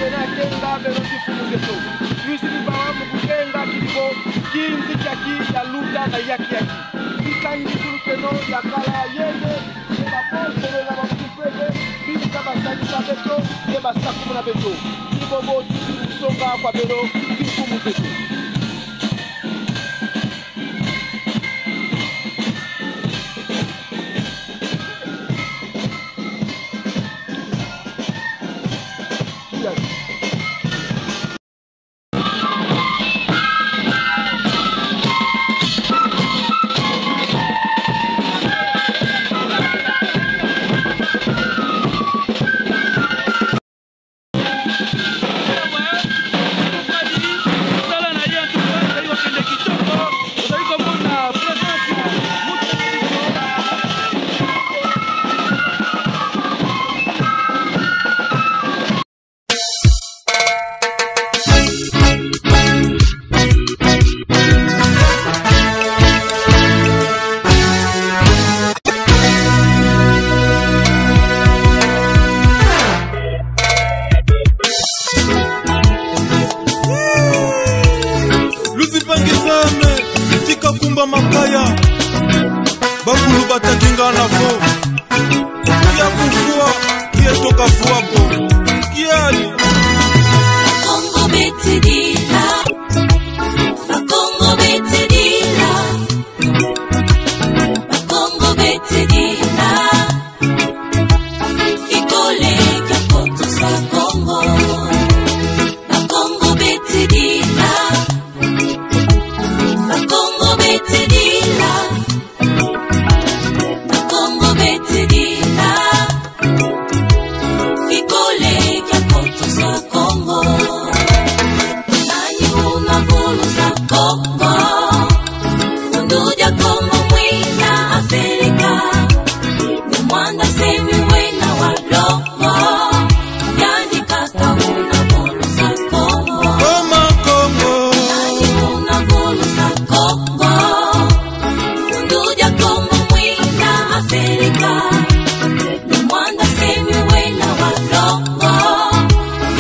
Kena kenga beno sifumu zetu. Yusi bibawamu kukenga kilibo kinzi chaki ya luta na yaki. Ikangi kulukeno ya kala yende. Eba posto na wakupwede. Bini kaba sani kwa beto. Eba sakumu na beto. Ibobo tisi usonga kwa beno sifumu zetu. Kumba makaya bakulu batakinga na fo ya kufua kie toka fuapo kiali Kongo betidila Kongo betidila Kongo betidila Ikole kapoto sa Kongo Kongo betidila Kongo betidila Kongo betidila Ikole kapoto sa Kongo Nani unavulu sa Kongo Unduja Kongo mwina Afrika Ni mwanda semi wena walongo Yani kata unavulu sa Kongo Koma Kongo Nani unavulu sa Kongo Unduja Kongo mwina Afrika Ni mwanda semi wena walongo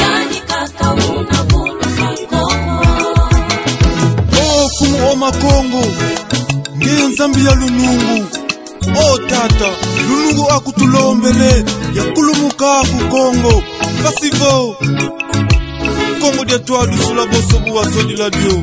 Yani kata unavulu sa Kongo kumu oma Kongo nge nzambi ya lunungu o tata lunungu akutulombele ya kulumuka ku Kongo pasivo Kongo de toi du sous la bosso ou à la dio